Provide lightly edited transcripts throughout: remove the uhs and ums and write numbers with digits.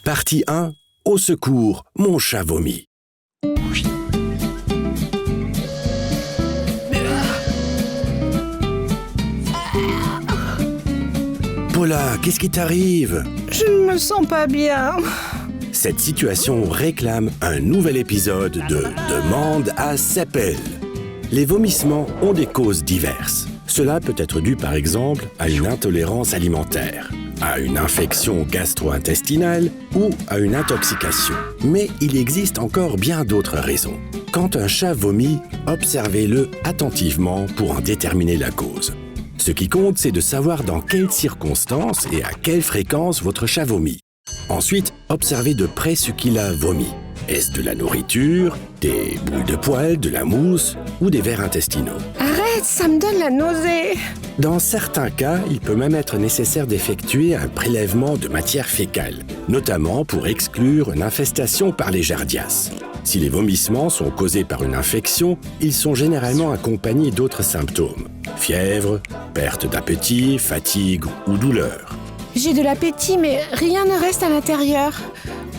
Partie 1. Au secours, mon chat vomit. Paula, qu'est-ce qui t'arrive? Je ne me sens pas bien. Cette situation réclame un nouvel épisode de Demande à Seppel. Les vomissements ont des causes diverses. Cela peut être dû par exemple à une intolérance alimentaire, à une infection gastro-intestinale ou à une intoxication. Mais il existe encore bien d'autres raisons. Quand un chat vomit, observez-le attentivement pour en déterminer la cause. Ce qui compte, c'est de savoir dans quelles circonstances et à quelle fréquence votre chat vomit. Ensuite, observez de près ce qu'il a vomi. Est-ce de la nourriture, des boules de poils, de la mousse ou des vers intestinaux? Arrête, ça me donne la nausée. Dans certains cas, il peut même être nécessaire d'effectuer un prélèvement de matière fécale, notamment pour exclure une infestation par les jardias. Si les vomissements sont causés par une infection, ils sont généralement accompagnés d'autres symptômes. Fièvre, perte d'appétit, fatigue ou douleur. J'ai de l'appétit, mais rien ne reste à l'intérieur.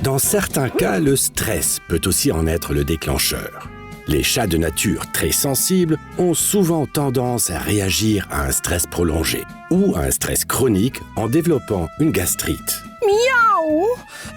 Dans certains cas, le stress peut aussi en être le déclencheur. Les chats de nature très sensibles ont souvent tendance à réagir à un stress prolongé ou à un stress chronique en développant une gastrite. Miaou!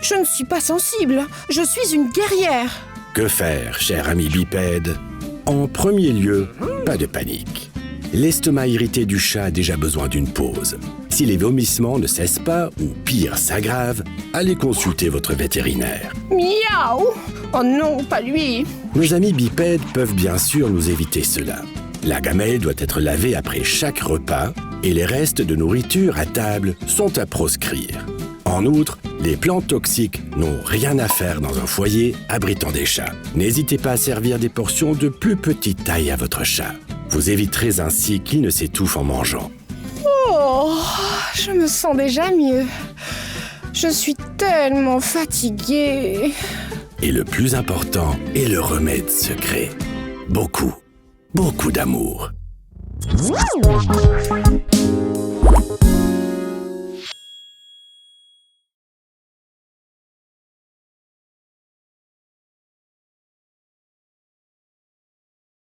Je ne suis pas sensible, je suis une guerrière. Que faire, cher ami bipède? En premier lieu, pas de panique. L'estomac irrité du chat a déjà besoin d'une pause. Si les vomissements ne cessent pas ou pire s'aggravent, allez consulter votre vétérinaire. Miaou! Oh non, pas lui. Nos amis bipèdes peuvent bien sûr nous éviter cela. La gamelle doit être lavée après chaque repas et les restes de nourriture à table sont à proscrire. En outre, les plantes toxiques n'ont rien à faire dans un foyer abritant des chats. N'hésitez pas à servir des portions de plus petite taille à votre chat. Vous éviterez ainsi qu'il ne s'étouffe en mangeant. Oh, je me sens déjà mieux. Je suis tellement fatiguée. Et le plus important est le remède secret. Beaucoup d'amour.